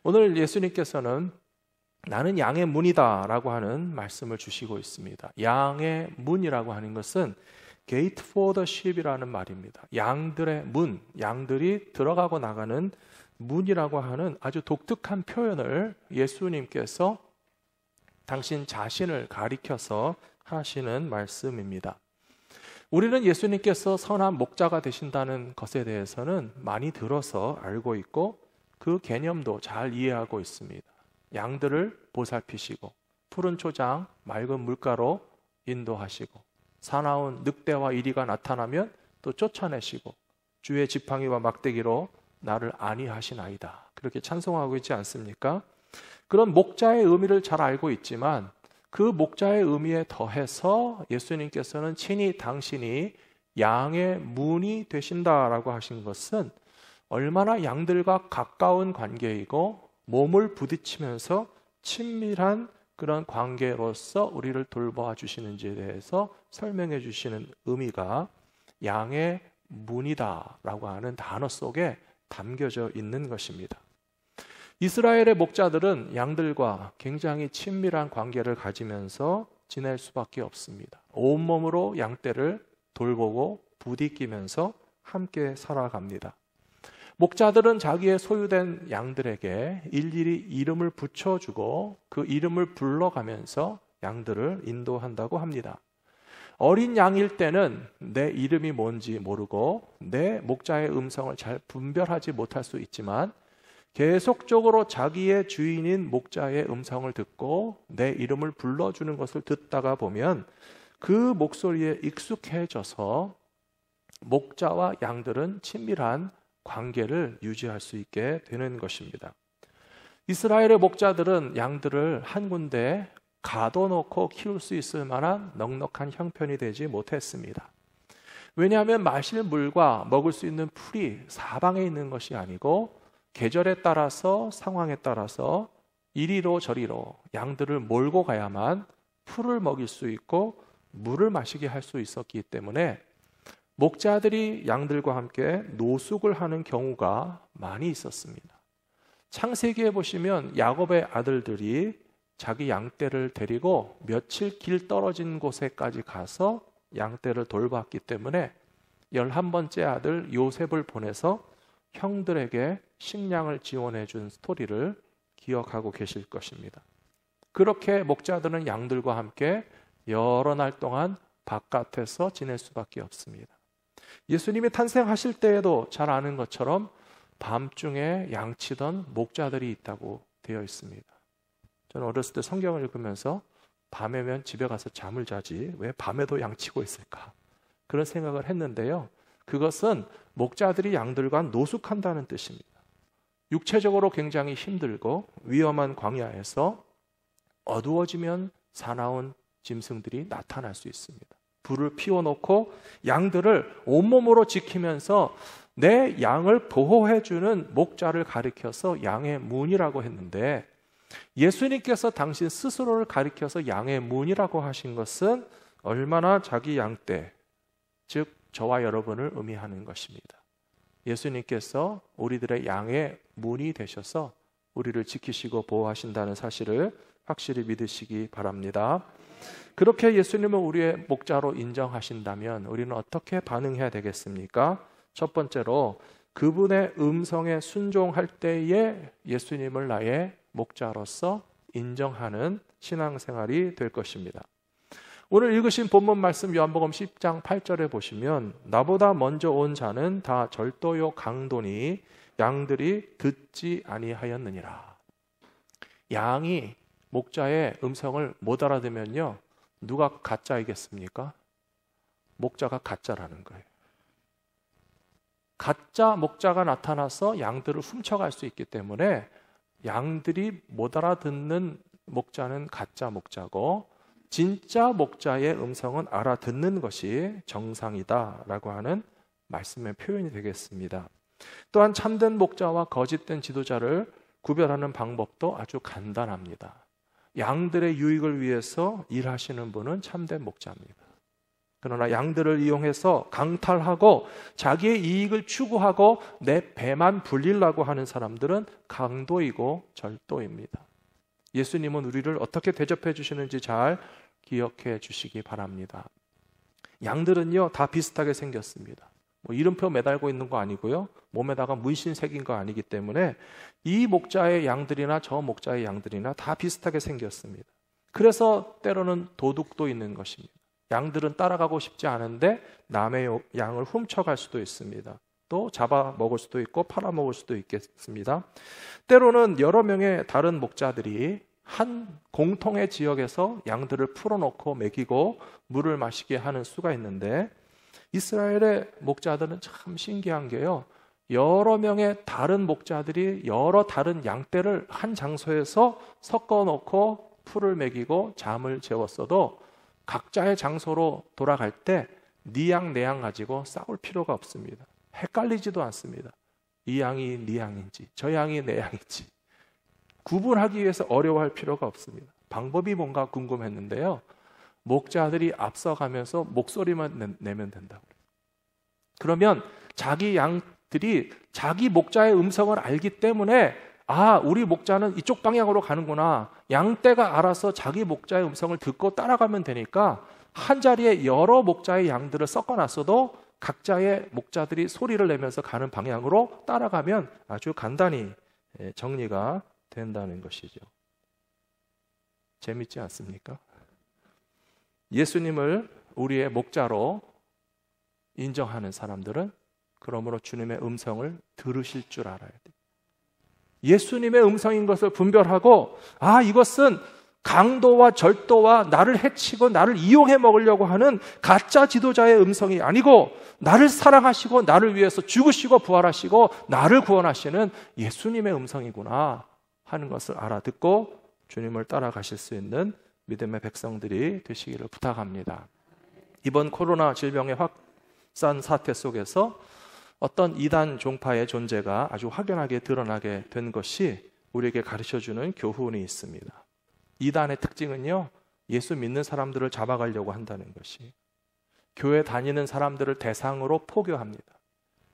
오늘 예수님께서는 나는 양의 문이다 라고 하는 말씀을 주시고 있습니다. 양의 문이라고 하는 것은 Gate for the sheep이라는 말입니다. 양들의 문, 양들이 들어가고 나가는 문이라고 하는 아주 독특한 표현을 예수님께서 당신 자신을 가리켜서 하시는 말씀입니다. 우리는 예수님께서 선한 목자가 되신다는 것에 대해서는 많이 들어서 알고 있고 그 개념도 잘 이해하고 있습니다. 양들을 보살피시고 푸른 초장, 맑은 물가로 인도하시고 사나운 늑대와 이리가 나타나면 또 쫓아내시고 주의 지팡이와 막대기로 나를 안위하시나이다. 그렇게 찬송하고 있지 않습니까? 그런 목자의 의미를 잘 알고 있지만 그 목자의 의미에 더해서 예수님께서는 친히 당신이 양의 문이 되신다라고 하신 것은 얼마나 양들과 가까운 관계이고 몸을 부딪히면서 친밀한 그런 관계로서 우리를 돌봐 주시는지에 대해서 설명해 주시는 의미가 양의 문이다라고 하는 단어 속에 담겨져 있는 것입니다. 이스라엘의 목자들은 양들과 굉장히 친밀한 관계를 가지면서 지낼 수밖에 없습니다. 온몸으로 양떼를 돌보고 부딪히면서 함께 살아갑니다. 목자들은 자기의 소유된 양들에게 일일이 이름을 붙여주고 그 이름을 불러가면서 양들을 인도한다고 합니다. 어린 양일 때는 내 이름이 뭔지 모르고 내 목자의 음성을 잘 분별하지 못할 수 있지만 계속적으로 자기의 주인인 목자의 음성을 듣고 내 이름을 불러주는 것을 듣다가 보면 그 목소리에 익숙해져서 목자와 양들은 친밀한 관계를 유지할 수 있게 되는 것입니다. 이스라엘의 목자들은 양들을 한 군데 가둬놓고 키울 수 있을 만한 넉넉한 형편이 되지 못했습니다. 왜냐하면 마실 물과 먹을 수 있는 풀이 사방에 있는 것이 아니고 계절에 따라서 상황에 따라서 이리로 저리로 양들을 몰고 가야만 풀을 먹일 수 있고 물을 마시게 할 수 있었기 때문에 목자들이 양들과 함께 노숙을 하는 경우가 많이 있었습니다. 창세기에 보시면 야곱의 아들들이 자기 양떼를 데리고 며칠 길 떨어진 곳에까지 가서 양떼를 돌봤기 때문에 11번째 아들 요셉을 보내서 형들에게 식량을 지원해 준 스토리를 기억하고 계실 것입니다. 그렇게 목자들은 양들과 함께 여러 날 동안 바깥에서 지낼 수밖에 없습니다. 예수님이 탄생하실 때에도 잘 아는 것처럼 밤중에 양치던 목자들이 있다고 되어 있습니다. 저는 어렸을 때 성경을 읽으면서 밤에면 집에 가서 잠을 자지 왜 밤에도 양치고 있을까? 그런 생각을 했는데요. 그것은 목자들이 양들과 노숙한다는 뜻입니다. 육체적으로 굉장히 힘들고 위험한 광야에서 어두워지면 사나운 짐승들이 나타날 수 있습니다. 불을 피워놓고 양들을 온몸으로 지키면서 내 양을 보호해주는 목자를 가리켜서 양의 문이라고 했는데 예수님께서 당신 스스로를 가리켜서 양의 문이라고 하신 것은 얼마나 자기 양떼, 즉 저와 여러분을 의미하는 것입니다. 예수님께서 우리들의 양의 문이 되셔서 우리를 지키시고 보호하신다는 사실을 확실히 믿으시기 바랍니다. 그렇게 예수님을 우리의 목자로 인정하신다면 우리는 어떻게 반응해야 되겠습니까? 첫 번째로 그분의 음성에 순종할 때에 예수님을 나의 목자로서 인정하는 신앙생활이 될 것입니다. 오늘 읽으신 본문 말씀 요한복음 10장 8절에 보시면 나보다 먼저 온 자는 다 절도요 강도니 양들이 듣지 아니하였느니라. 양이 목자의 음성을 못 알아들으면요, 누가 가짜이겠습니까? 목자가 가짜라는 거예요. 가짜 목자가 나타나서 양들을 훔쳐갈 수 있기 때문에 양들이 못 알아듣는 목자는 가짜 목자고 진짜 목자의 음성은 알아듣는 것이 정상이다라고 하는 말씀의 표현이 되겠습니다. 또한 참된 목자와 거짓된 지도자를 구별하는 방법도 아주 간단합니다. 양들의 유익을 위해서 일하시는 분은 참된 목자입니다. 그러나 양들을 이용해서 강탈하고 자기의 이익을 추구하고 내 배만 불리려고 하는 사람들은 강도이고 절도입니다. 예수님은 우리를 어떻게 대접해 주시는지 잘 기억해 주시기 바랍니다. 양들은요, 다 비슷하게 생겼습니다. 이름표 매달고 있는 거 아니고요, 몸에다가 문신 새긴 거 아니기 때문에 이 목자의 양들이나 저 목자의 양들이나 다 비슷하게 생겼습니다. 그래서 때로는 도둑도 있는 것입니다. 양들은 따라가고 싶지 않은데 남의 양을 훔쳐갈 수도 있습니다. 또 잡아먹을 수도 있고 팔아먹을 수도 있겠습니다. 때로는 여러 명의 다른 목자들이 한 공통의 지역에서 양들을 풀어놓고 먹이고 물을 마시게 하는 수가 있는데, 이스라엘의 목자들은 참 신기한 게요, 여러 명의 다른 목자들이 여러 다른 양떼를 한 장소에서 섞어놓고 풀을 먹이고 잠을 재웠어도 각자의 장소로 돌아갈 때 네 양 내 양 가지고 싸울 필요가 없습니다. 헷갈리지도 않습니다. 이 양이 네 양인지 저 양이 내 양인지 구분하기 위해서 어려워할 필요가 없습니다. 방법이 뭔가 궁금했는데요, 목자들이 앞서가면서 목소리만 내면 된다고. 그러면 자기 양들이 자기 목자의 음성을 알기 때문에 우리 목자는 이쪽 방향으로 가는구나, 양떼가 알아서 자기 목자의 음성을 듣고 따라가면 되니까 한 자리에 여러 목자의 양들을 섞어놨어도 각자의 목자들이 소리를 내면서 가는 방향으로 따라가면 아주 간단히 정리가 된다는 것이죠. 재밌지 않습니까? 예수님을 우리의 목자로 인정하는 사람들은 그러므로 주님의 음성을 들으실 줄 알아야 돼요. 예수님의 음성인 것을 분별하고, 이것은 강도와 절도와 나를 해치고 나를 이용해 먹으려고 하는 가짜 지도자의 음성이 아니고, 나를 사랑하시고 나를 위해서 죽으시고 부활하시고 나를 구원하시는 예수님의 음성이구나 하는 것을 알아듣고 주님을 따라가실 수 있는 믿음의 백성들이 되시기를 부탁합니다. 이번 코로나 질병의 확산 사태 속에서 어떤 이단 종파의 존재가 아주 확연하게 드러나게 된 것이 우리에게 가르쳐주는 교훈이 있습니다. 이단의 특징은요, 예수 믿는 사람들을 잡아가려고 한다는 것이, 교회 다니는 사람들을 대상으로 포교합니다.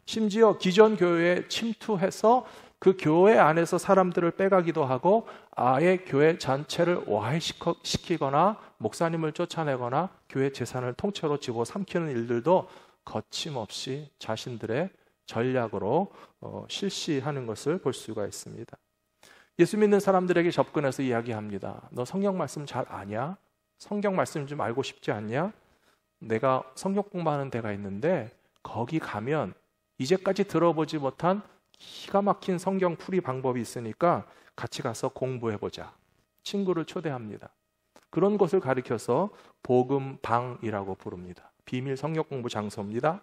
심지어 기존 교회에 침투해서 그 교회 안에서 사람들을 빼가기도 하고 아예 교회 전체를 와해시키거나 목사님을 쫓아내거나 교회 재산을 통째로 집어삼키는 일들도 거침없이 자신들의 전략으로 실시하는 것을 볼 수가 있습니다. 예수 믿는 사람들에게 접근해서 이야기합니다. 너 성경 말씀 잘 아냐? 성경 말씀 좀 알고 싶지 않냐? 내가 성경 공부하는 데가 있는데 거기 가면 이제까지 들어보지 못한 기가 막힌 성경 풀이 방법이 있으니까 같이 가서 공부해보자. 친구를 초대합니다. 그런 곳을 가리켜서 복음방이라고 부릅니다. 비밀 성경 공부 장소입니다.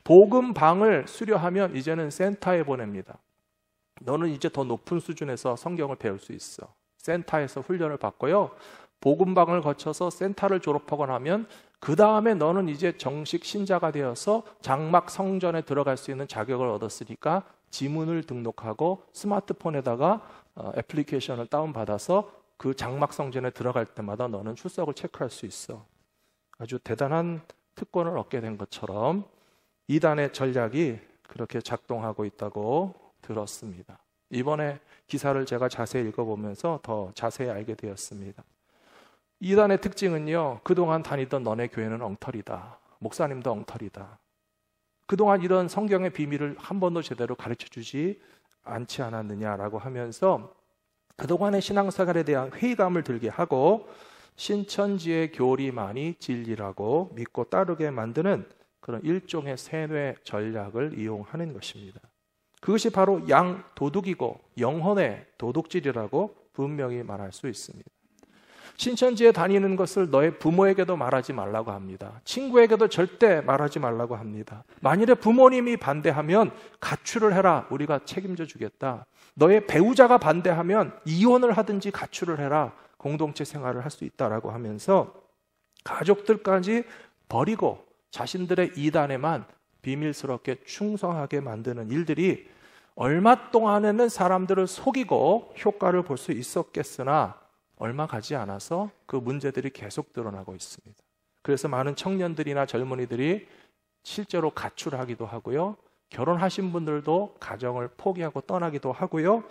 복음방을 수료하면 이제는 센터에 보냅니다. 너는 이제 더 높은 수준에서 성경을 배울 수 있어. 센터에서 훈련을 받고요, 복음방을 거쳐서 센터를 졸업하고 나면 그 다음에 너는 이제 정식 신자가 되어서 장막 성전에 들어갈 수 있는 자격을 얻었으니까 지문을 등록하고 스마트폰에다가 애플리케이션을 다운받아서 그 장막 성전에 들어갈 때마다 너는 출석을 체크할 수 있어. 아주 대단한 특권을 얻게 된 것처럼 이단의 전략이 그렇게 작동하고 있다고 들었습니다. 이번에 기사를 제가 자세히 읽어보면서 더 자세히 알게 되었습니다. 이단의 특징은요, 그동안 다니던 너네 교회는 엉터리다. 목사님도 엉터리다. 그동안 이런 성경의 비밀을 한 번도 제대로 가르쳐주지 않지 않았느냐라고 하면서 그동안의 신앙생활에 대한 회의감을 들게 하고 신천지의 교리만이 진리라고 믿고 따르게 만드는 그런 일종의 세뇌 전략을 이용하는 것입니다. 그것이 바로 양도둑이고 영혼의 도둑질이라고 분명히 말할 수 있습니다. 신천지에 다니는 것을 너의 부모에게도 말하지 말라고 합니다. 친구에게도 절대 말하지 말라고 합니다. 만일에 부모님이 반대하면 가출을 해라. 우리가 책임져 주겠다. 너의 배우자가 반대하면 이혼을 하든지 가출을 해라. 공동체 생활을 할 수 있다라고 하면서 가족들까지 버리고 자신들의 이단에만 비밀스럽게 충성하게 만드는 일들이 얼마 동안에는 사람들을 속이고 효과를 볼 수 있었겠으나 얼마 가지 않아서 그 문제들이 계속 드러나고 있습니다. 그래서 많은 청년들이나 젊은이들이 실제로 가출하기도 하고요. 결혼하신 분들도 가정을 포기하고 떠나기도 하고요.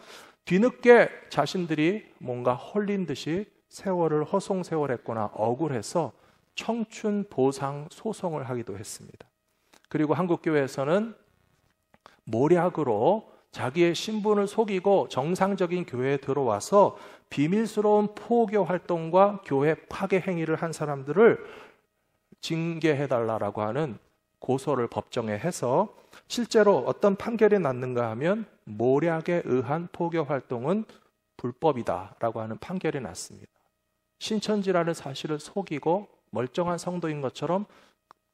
뒤늦게 자신들이 뭔가 홀린 듯이 세월을 허송세월했거나 억울해서 청춘 보상 소송을 하기도 했습니다. 그리고 한국교회에서는 모략으로 자기의 신분을 속이고 정상적인 교회에 들어와서 비밀스러운 포교 활동과 교회 파괴 행위를 한 사람들을 징계해달라고 하는 고소를 법정에 해서 실제로 어떤 판결이 났는가 하면 모략에 의한 포교 활동은 불법이다라고 하는 판결이 났습니다. 신천지라는 사실을 속이고 멀쩡한 성도인 것처럼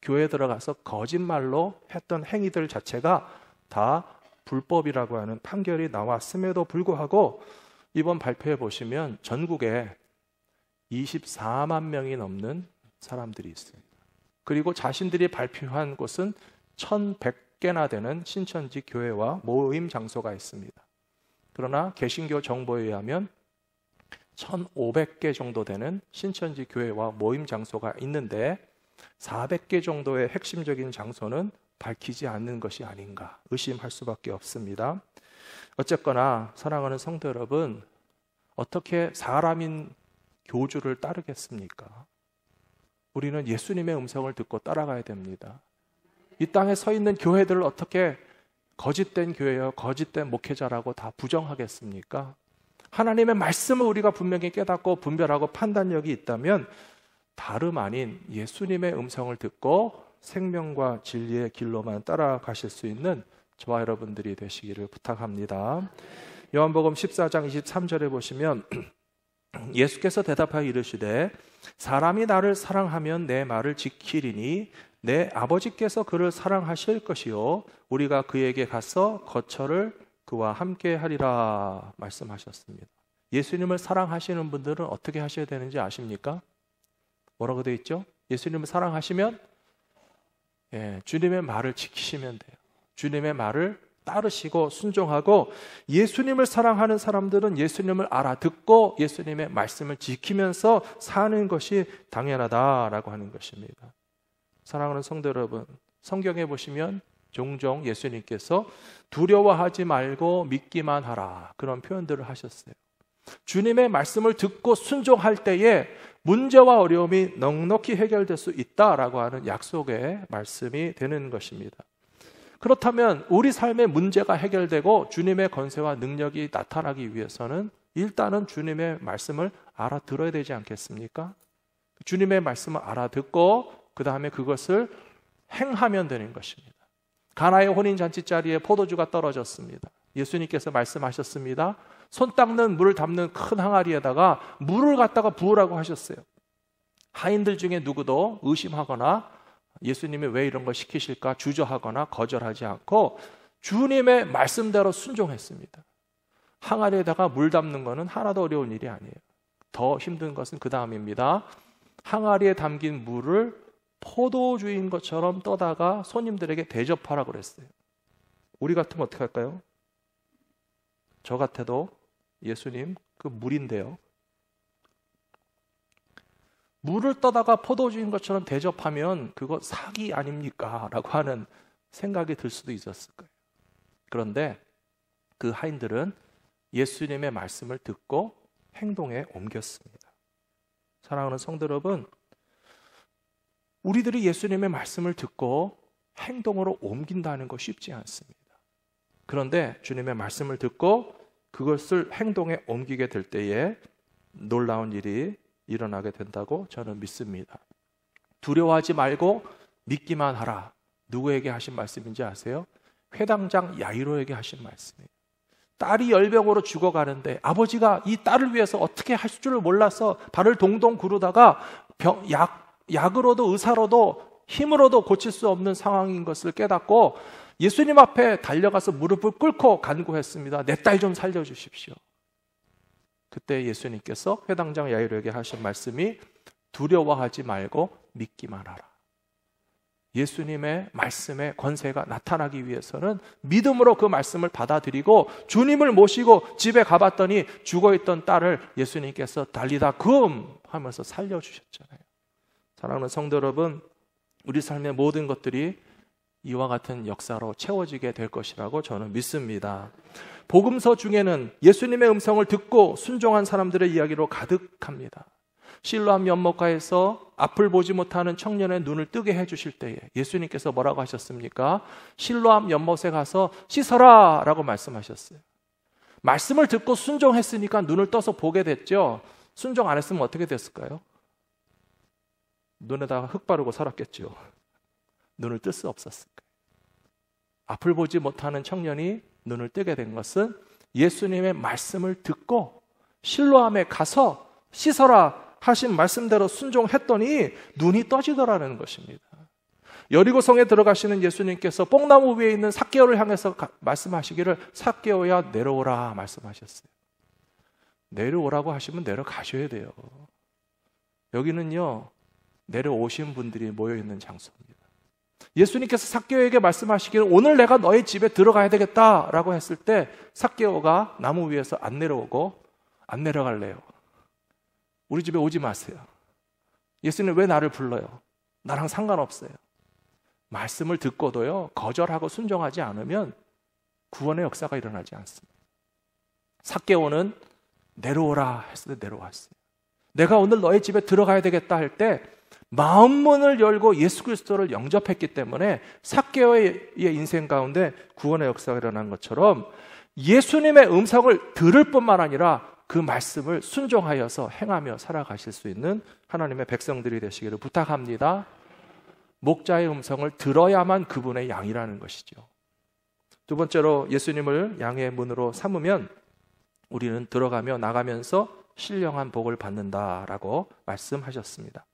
교회에 들어가서 거짓말로 했던 행위들 자체가 다 불법이라고 하는 판결이 나왔음에도 불구하고 이번 발표해 보시면 전국에 24만 명이 넘는 사람들이 있습니다. 그리고 자신들이 발표한 곳은 1,100개나 되는 신천지 교회와 모임 장소가 있습니다. 그러나 개신교 정보에 의하면 1,500개 정도 되는 신천지 교회와 모임 장소가 있는데 400개 정도의 핵심적인 장소는 밝히지 않는 것이 아닌가 의심할 수밖에 없습니다. 어쨌거나 사랑하는 성도 여러분, 어떻게 사람인 교주를 따르겠습니까? 우리는 예수님의 음성을 듣고 따라가야 됩니다. 이 땅에 서 있는 교회들을 어떻게 거짓된 교회여 거짓된 목회자라고 다 부정하겠습니까? 하나님의 말씀을 우리가 분명히 깨닫고 분별하고 판단력이 있다면 다름 아닌 예수님의 음성을 듣고 생명과 진리의 길로만 따라가실 수 있는 저와 여러분들이 되시기를 부탁합니다. 요한복음 14장 23절에 보시면 예수께서 대답하여 이르시되 사람이 나를 사랑하면 내 말을 지키리니 내 아버지께서 그를 사랑하실 것이요 우리가 그에게 가서 거처를 그와 함께 하리라 말씀하셨습니다. 예수님을 사랑하시는 분들은 어떻게 하셔야 되는지 아십니까? 뭐라고 되어 있죠? 예수님을 사랑하시면 주님의 말을 지키시면 돼요. 주님의 말을 따르시고 순종하고, 예수님을 사랑하는 사람들은 예수님을 알아듣고 예수님의 말씀을 지키면서 사는 것이 당연하다라고 하는 것입니다. 사랑하는 성도 여러분, 성경에 보시면 종종 예수님께서 두려워하지 말고 믿기만 하라 그런 표현들을 하셨어요. 주님의 말씀을 듣고 순종할 때에 문제와 어려움이 넉넉히 해결될 수 있다라고 하는 약속의 말씀이 되는 것입니다. 그렇다면 우리 삶의 문제가 해결되고 주님의 권세와 능력이 나타나기 위해서는 일단은 주님의 말씀을 알아들어야 되지 않겠습니까? 주님의 말씀을 알아듣고 그 다음에 그것을 행하면 되는 것입니다. 가나의 혼인잔치 자리에 포도주가 떨어졌습니다. 예수님께서 말씀하셨습니다. 손 닦는 물을 담는 큰 항아리에다가 물을 갖다가 부으라고 하셨어요. 하인들 중에 누구도 의심하거나 예수님이 왜 이런 걸 시키실까 주저하거나 거절하지 않고 주님의 말씀대로 순종했습니다. 항아리에다가 물 담는 것은 하나도 어려운 일이 아니에요. 더 힘든 것은 그 다음입니다. 항아리에 담긴 물을 포도주인 것처럼 떠다가 손님들에게 대접하라고 그랬어요. 우리 같으면 어떻게 할까요? 저 같아도 예수님 그 물인데요, 물을 떠다가 포도주인 것처럼 대접하면 그거 사기 아닙니까? 라고 하는 생각이 들 수도 있었을 거예요. 그런데 그 하인들은 예수님의 말씀을 듣고 행동에 옮겼습니다. 사랑하는 성도 여러분, 우리들이 예수님의 말씀을 듣고 행동으로 옮긴다는 거 쉽지 않습니다. 그런데 주님의 말씀을 듣고 그것을 행동에 옮기게 될 때에 놀라운 일이 일어나게 된다고 저는 믿습니다. 두려워하지 말고 믿기만 하라. 누구에게 하신 말씀인지 아세요? 회당장 야이로에게 하신 말씀이에요. 딸이 열병으로 죽어가는데 아버지가 이 딸을 위해서 어떻게 할 줄을 몰라서 발을 동동 구르다가 약으로도 의사로도 힘으로도 고칠 수 없는 상황인 것을 깨닫고 예수님 앞에 달려가서 무릎을 꿇고 간구했습니다. 내 딸 좀 살려주십시오. 그때 예수님께서 회당장 야이로에게 하신 말씀이 두려워하지 말고 믿기만 하라. 예수님의 말씀의 권세가 나타나기 위해서는 믿음으로 그 말씀을 받아들이고 주님을 모시고 집에 가봤더니 죽어있던 딸을 예수님께서 달리다 금 하면서 살려주셨잖아요. 사랑하는 성도 여러분, 우리 삶의 모든 것들이 이와 같은 역사로 채워지게 될 것이라고 저는 믿습니다. 복음서 중에는 예수님의 음성을 듣고 순종한 사람들의 이야기로 가득합니다. 실로암 연못가에서 앞을 보지 못하는 청년의 눈을 뜨게 해주실 때에 예수님께서 뭐라고 하셨습니까? 실로암 연못에 가서 씻어라 라고 말씀하셨어요. 말씀을 듣고 순종했으니까 눈을 떠서 보게 됐죠. 순종 안 했으면 어떻게 됐을까요? 눈에다가 흙 바르고 살았겠죠. 눈을 뜰 수 없었을 거예요. 앞을 보지 못하는 청년이 눈을 뜨게 된 것은 예수님의 말씀을 듣고 실로암에 가서 씻어라 하신 말씀대로 순종했더니 눈이 떠지더라는 것입니다. 여리고성에 들어가시는 예수님께서 뽕나무 위에 있는 삭개오를 향해서 말씀하시기를 삭개오야 내려오라 말씀하셨어요. 내려오라고 하시면 내려가셔야 돼요. 여기는요, 내려오신 분들이 모여있는 장소입니다. 예수님께서 삭개오에게 말씀하시기를 오늘 내가 너의 집에 들어가야 되겠다라고 했을 때 삭개오가 나무 위에서 안 내려오고 안 내려갈래요. 우리 집에 오지 마세요. 예수님 왜 나를 불러요? 나랑 상관없어요. 말씀을 듣고도요, 거절하고 순종하지 않으면 구원의 역사가 일어나지 않습니다. 삭개오는 내려오라 했을 때 내려왔어요. 내가 오늘 너의 집에 들어가야 되겠다 할 때 마음문을 열고 예수 그리스도를 영접했기 때문에 삭개오의 인생 가운데 구원의 역사가 일어난 것처럼 예수님의 음성을 들을 뿐만 아니라 그 말씀을 순종하여서 행하며 살아가실 수 있는 하나님의 백성들이 되시기를 부탁합니다. 목자의 음성을 들어야만 그분의 양이라는 것이죠. 두 번째로 예수님을 양의 문으로 삼으면 우리는 들어가며 나가면서 신령한 복을 받는다라고 말씀하셨습니다.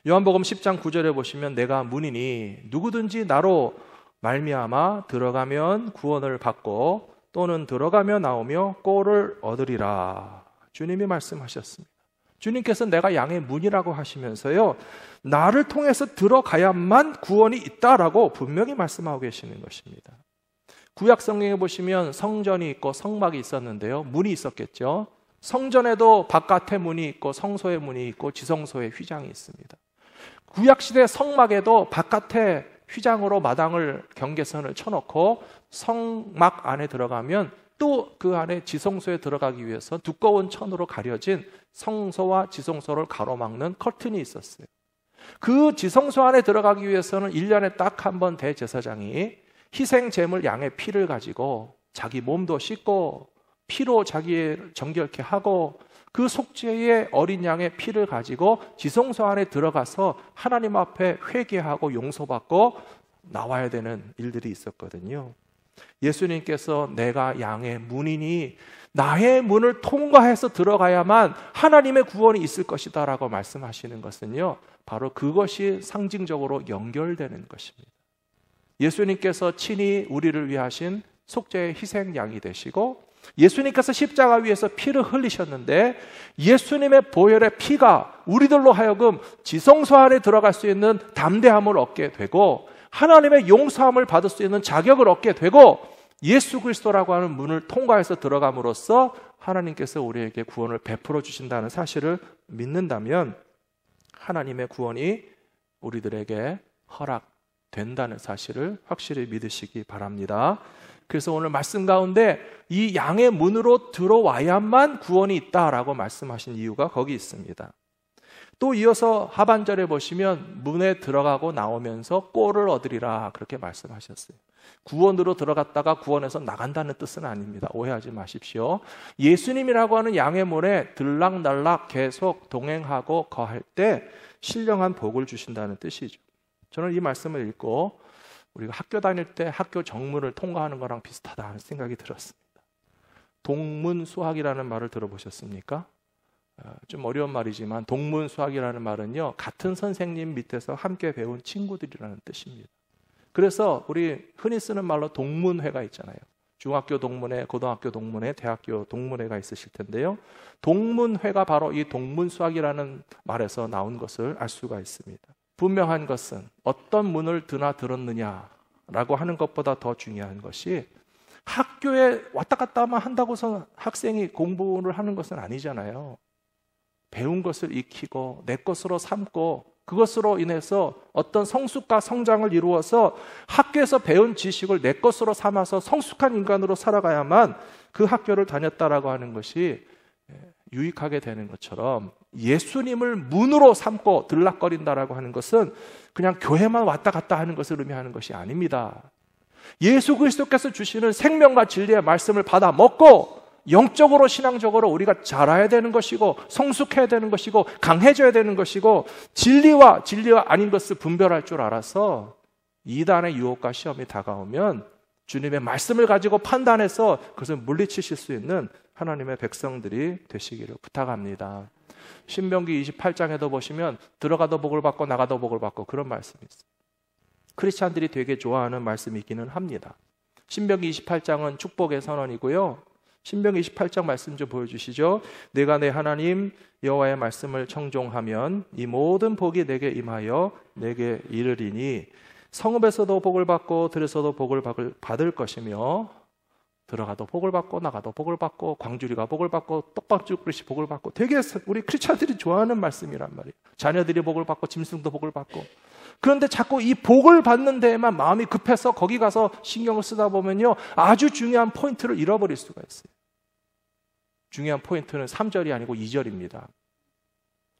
요한복음 10장 9절에 보시면 내가 문이니 누구든지 나로 말미암아 들어가면 구원을 받고 또는 들어가며 나오며 꼴을 얻으리라. 주님이 말씀하셨습니다. 주님께서 내가 양의 문이라고 하시면서요, 나를 통해서 들어가야만 구원이 있다라고 분명히 말씀하고 계시는 것입니다. 구약 성경에 보시면 성전이 있고 성막이 있었는데요, 문이 있었겠죠. 성전에도 바깥에 문이 있고 성소의 문이 있고 지성소의 휘장이 있습니다. 구약시대 성막에도 바깥에 휘장으로 마당을 경계선을 쳐놓고 성막 안에 들어가면 또 그 안에 지성소에 들어가기 위해서 두꺼운 천으로 가려진 성소와 지성소를 가로막는 커튼이 있었어요. 그 지성소 안에 들어가기 위해서는 1년에 딱 한 번 대제사장이 희생 제물 양의 피를 가지고 자기 몸도 씻고 피로 자기의 정결케 하고 그 속죄의 어린 양의 피를 가지고 지성소 안에 들어가서 하나님 앞에 회개하고 용서받고 나와야 되는 일들이 있었거든요. 예수님께서 내가 양의 문이니 나의 문을 통과해서 들어가야만 하나님의 구원이 있을 것이다 라고 말씀하시는 것은요, 바로 그것이 상징적으로 연결되는 것입니다. 예수님께서 친히 우리를 위하신 속죄의 희생 양이 되시고 예수님께서 십자가 위에서 피를 흘리셨는데 예수님의 보혈의 피가 우리들로 하여금 지성소 안에 들어갈 수 있는 담대함을 얻게 되고 하나님의 용서함을 받을 수 있는 자격을 얻게 되고 예수 그리스도라고 하는 문을 통과해서 들어감으로써 하나님께서 우리에게 구원을 베풀어 주신다는 사실을 믿는다면 하나님의 구원이 우리들에게 허락된다는 사실을 확실히 믿으시기 바랍니다. 그래서 오늘 말씀 가운데 이 양의 문으로 들어와야만 구원이 있다라고 말씀하신 이유가 거기 있습니다. 또 이어서 하반절에 보시면 문에 들어가고 나오면서 꼴을 얻으리라 그렇게 말씀하셨어요. 구원으로 들어갔다가 구원에서 나간다는 뜻은 아닙니다. 오해하지 마십시오. 예수님이라고 하는 양의 문에 들락날락 계속 동행하고 거할 때 신령한 복을 주신다는 뜻이죠. 저는 이 말씀을 읽고 우리가 학교 다닐 때 학교 정문을 통과하는 거랑 비슷하다는 생각이 들었습니다. 동문수학이라는 말을 들어보셨습니까? 좀 어려운 말이지만 동문수학이라는 말은요, 같은 선생님 밑에서 함께 배운 친구들이라는 뜻입니다. 그래서 우리 흔히 쓰는 말로 동문회가 있잖아요. 중학교 동문회, 고등학교 동문회, 대학교 동문회가 있으실 텐데요. 동문회가 바로 이 동문수학이라는 말에서 나온 것을 알 수가 있습니다. 분명한 것은 어떤 문을 드나 들었느냐라고 하는 것보다 더 중요한 것이 학교에 왔다 갔다만 한다고 해서 학생이 공부를 하는 것은 아니잖아요. 배운 것을 익히고 내 것으로 삼고 그것으로 인해서 어떤 성숙과 성장을 이루어서 학교에서 배운 지식을 내 것으로 삼아서 성숙한 인간으로 살아가야만 그 학교를 다녔다라고 하는 것이 유익하게 되는 것처럼, 예수님을 문으로 삼고 들락거린다라고 하는 것은 그냥 교회만 왔다 갔다 하는 것을 의미하는 것이 아닙니다. 예수 그리스도께서 주시는 생명과 진리의 말씀을 받아 먹고 영적으로 신앙적으로 우리가 자라야 되는 것이고 성숙해야 되는 것이고 강해져야 되는 것이고 진리와 아닌 것을 분별할 줄 알아서 이단의 유혹과 시험이 다가오면 주님의 말씀을 가지고 판단해서 그것을 물리치실 수 있는 하나님의 백성들이 되시기를 부탁합니다. 신명기 28장에도 보시면 들어가도 복을 받고 나가도 복을 받고 그런 말씀이 있어요. 크리스찬들이 되게 좋아하는 말씀이기는 합니다. 신명기 28장은 축복의 선언이고요. 신명기 28장 말씀 좀 보여주시죠. 내가 내 하나님 여호와의 말씀을 청종하면 이 모든 복이 내게 임하여 내게 이르리니 성읍에서도 복을 받고 들에서도 복을 받을 것이며 들어가도 복을 받고 나가도 복을 받고 광주리가 복을 받고 떡밥줄 그릇이 복을 받고, 되게 우리 크리스찬들이 좋아하는 말씀이란 말이에요. 자녀들이 복을 받고 짐승도 복을 받고. 그런데 자꾸 이 복을 받는 데에만 마음이 급해서 거기 가서 신경을 쓰다 보면요, 아주 중요한 포인트를 잃어버릴 수가 있어요. 중요한 포인트는 3절이 아니고 2절입니다.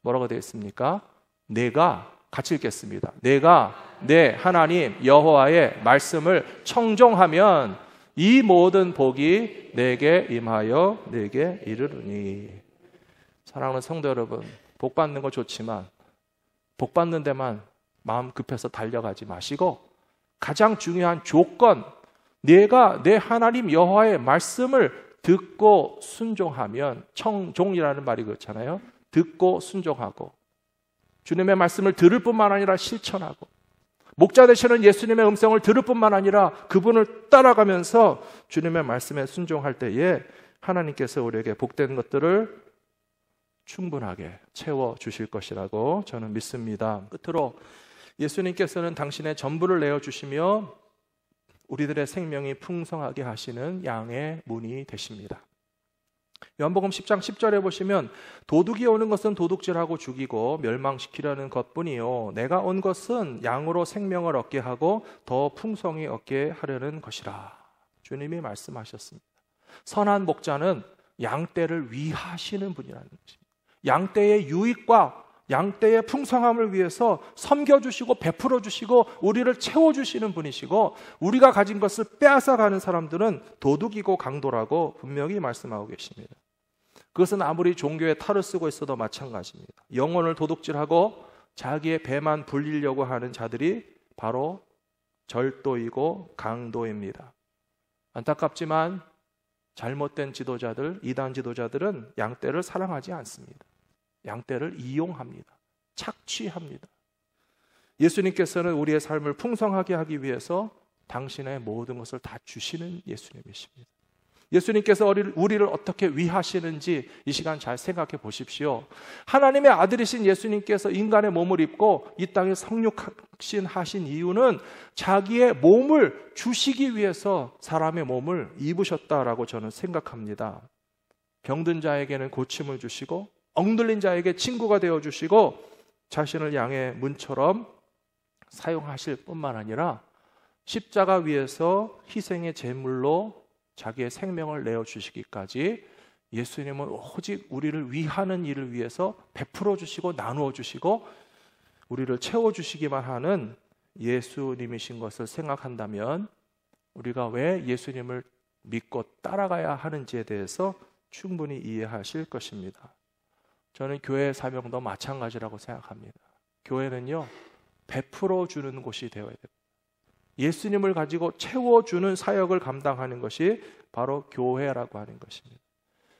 뭐라고 되어 있습니까? 내가, 같이 읽겠습니다. 내가 내 하나님 여호와의 말씀을 청종하면 이 모든 복이 내게 임하여 내게 이르르니. 사랑하는 성도 여러분, 복 받는 거 좋지만 복 받는 데만 마음 급해서 달려가지 마시고 가장 중요한 조건, 내가 내 하나님 여호와의 말씀을 듣고 순종하면, 청종이라는 말이 그렇잖아요. 듣고 순종하고 주님의 말씀을 들을 뿐만 아니라 실천하고, 목자 되시는 예수님의 음성을 들을 뿐만 아니라 그분을 따라가면서 주님의 말씀에 순종할 때에 하나님께서 우리에게 복된 것들을 충분하게 채워주실 것이라고 저는 믿습니다. 끝으로 예수님께서는 당신의 전부를 내어주시며 우리들의 생명이 풍성하게 하시는 양의 문이 되십니다. 요한복음 10장 10절에 보시면 도둑이 오는 것은 도둑질하고 죽이고 멸망시키려는 것뿐이요 내가 온 것은 양으로 생명을 얻게 하고 더 풍성히 얻게 하려는 것이라. 주님이 말씀하셨습니다. 선한 목자는 양떼를 위하시는 분이라는 것입니다. 양떼의 유익과 양떼의 풍성함을 위해서 섬겨주시고 베풀어주시고 우리를 채워주시는 분이시고, 우리가 가진 것을 빼앗아가는 사람들은 도둑이고 강도라고 분명히 말씀하고 계십니다. 그것은 아무리 종교에 탈을 쓰고 있어도 마찬가지입니다. 영혼을 도둑질하고 자기의 배만 불리려고 하는 자들이 바로 절도이고 강도입니다. 안타깝지만 잘못된 지도자들, 이단 지도자들은 양떼를 사랑하지 않습니다. 양떼를 이용합니다. 착취합니다. 예수님께서는 우리의 삶을 풍성하게 하기 위해서 당신의 모든 것을 다 주시는 예수님이십니다. 예수님께서 우리를 어떻게 위하시는지 이 시간 잘 생각해 보십시오. 하나님의 아들이신 예수님께서 인간의 몸을 입고 이 땅에 성육신 하신 이유는 자기의 몸을 주시기 위해서 사람의 몸을 입으셨다라고 저는 생각합니다. 병든 자에게는 고침을 주시고 억눌린 자에게 친구가 되어주시고 자신을 양의 문처럼 사용하실 뿐만 아니라 십자가 위에서 희생의 제물로 자기의 생명을 내어주시기까지 예수님은 오직 우리를 위하는 일을 위해서 베풀어 주시고 나누어 주시고 우리를 채워주시기만 하는 예수님이신 것을 생각한다면 우리가 왜 예수님을 믿고 따라가야 하는지에 대해서 충분히 이해하실 것입니다. 저는 교회의 사명도 마찬가지라고 생각합니다. 교회는요, 베풀어 주는 곳이 되어야 됩니다. 예수님을 가지고 채워주는 사역을 감당하는 것이 바로 교회라고 하는 것입니다.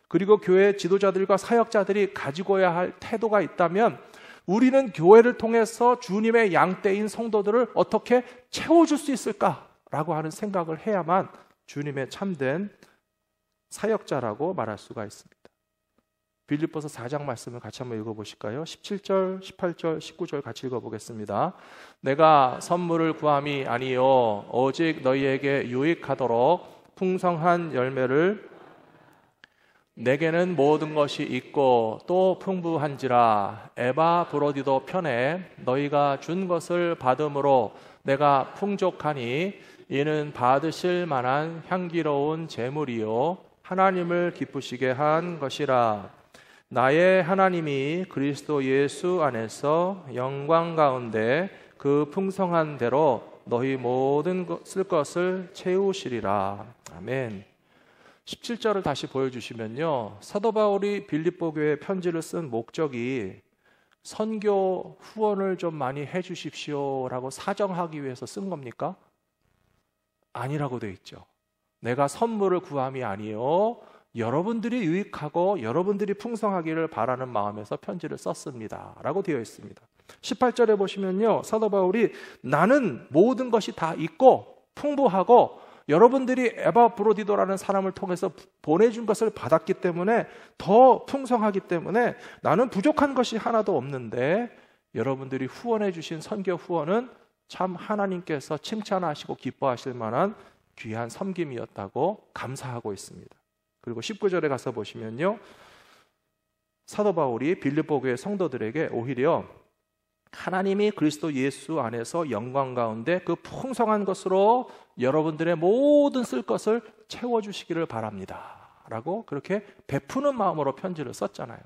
그리고 교회 지도자들과 사역자들이 가지고야 할 태도가 있다면 우리는 교회를 통해서 주님의 양떼인 성도들을 어떻게 채워줄 수 있을까라고 하는 생각을 해야만 주님의 참된 사역자라고 말할 수가 있습니다. 빌립보서 4장 말씀을 같이 한번 읽어보실까요? 17절, 18절, 19절 같이 읽어보겠습니다. 내가 선물을 구함이 아니요 오직 너희에게 유익하도록 풍성한 열매를 내게는 모든 것이 있고 또 풍부한지라. 에바브로디도 편에 너희가 준 것을 받음으로 내가 풍족하니 이는 받으실 만한 향기로운 제물이요 하나님을 기쁘시게 한 것이라. 나의 하나님이 그리스도 예수 안에서 영광 가운데 그 풍성한 대로 너희 모든 쓸 것을 채우시리라. 아멘. 17절을 다시 보여주시면요, 사도 바울이 빌립보 교회에 편지를 쓴 목적이 선교 후원을 좀 많이 해주십시오라고 사정하기 위해서 쓴 겁니까? 아니라고 되어 있죠. 내가 선물을 구함이 아니요 여러분들이 유익하고 여러분들이 풍성하기를 바라는 마음에서 편지를 썼습니다 라고 되어 있습니다. 18절에 보시면요, 사도 바울이 나는 모든 것이 다 있고 풍부하고 여러분들이 에바브로디도라는 사람을 통해서 보내준 것을 받았기 때문에 더 풍성하기 때문에 나는 부족한 것이 하나도 없는데 여러분들이 후원해 주신 선교 후원은 참 하나님께서 칭찬하시고 기뻐하실 만한 귀한 섬김이었다고 감사하고 있습니다. 그리고 19절에 가서 보시면요, 사도 바울이 빌립보 교회 성도들에게 오히려 하나님이 그리스도 예수 안에서 영광 가운데 그 풍성한 것으로 여러분들의 모든 쓸 것을 채워주시기를 바랍니다 라고 그렇게 베푸는 마음으로 편지를 썼잖아요.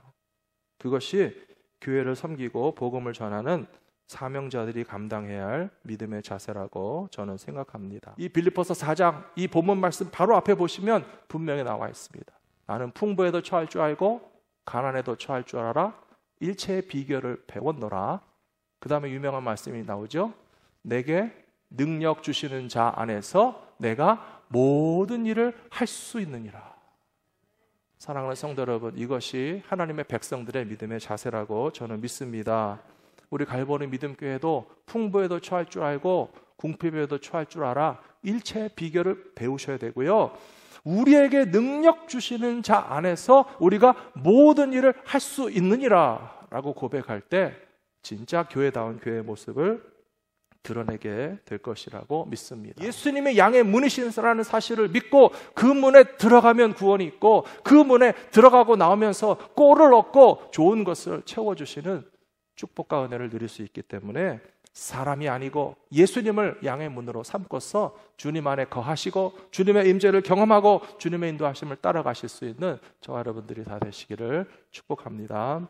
그것이 교회를 섬기고 복음을 전하는 사명자들이 감당해야 할 믿음의 자세라고 저는 생각합니다. 이 빌립보서 4장 이 본문 말씀 바로 앞에 보시면 분명히 나와 있습니다. 나는 풍부에도 처할 줄 알고 가난에도 처할 줄 알아. 일체의 비결을 배웠노라. 그 다음에 유명한 말씀이 나오죠. 내게 능력 주시는 자 안에서 내가 모든 일을 할 수 있느니라. 사랑하는 성도 여러분, 이것이 하나님의 백성들의 믿음의 자세라고 저는 믿습니다. 우리 갈보리 믿음교회도 풍부에도 처할 줄 알고 궁핍에도 처할 줄 알아. 일체의 비결을 배우셔야 되고요, 우리에게 능력 주시는 자 안에서 우리가 모든 일을 할 수 있느니라 라고 고백할 때 진짜 교회다운 교회의 모습을 드러내게 될 것이라고 믿습니다. 예수님의 양의 문이신라는 사실을 믿고 그 문에 들어가면 구원이 있고 그 문에 들어가고 나오면서 꼴을 얻고 좋은 것을 채워주시는 축복과 은혜를 누릴 수 있기 때문에 사람이 아니고 예수님을 양의 문으로 삼고서 주님 안에 거하시고 주님의 임재를 경험하고 주님의 인도하심을 따라가실 수 있는 저와 여러분들이 다 되시기를 축복합니다.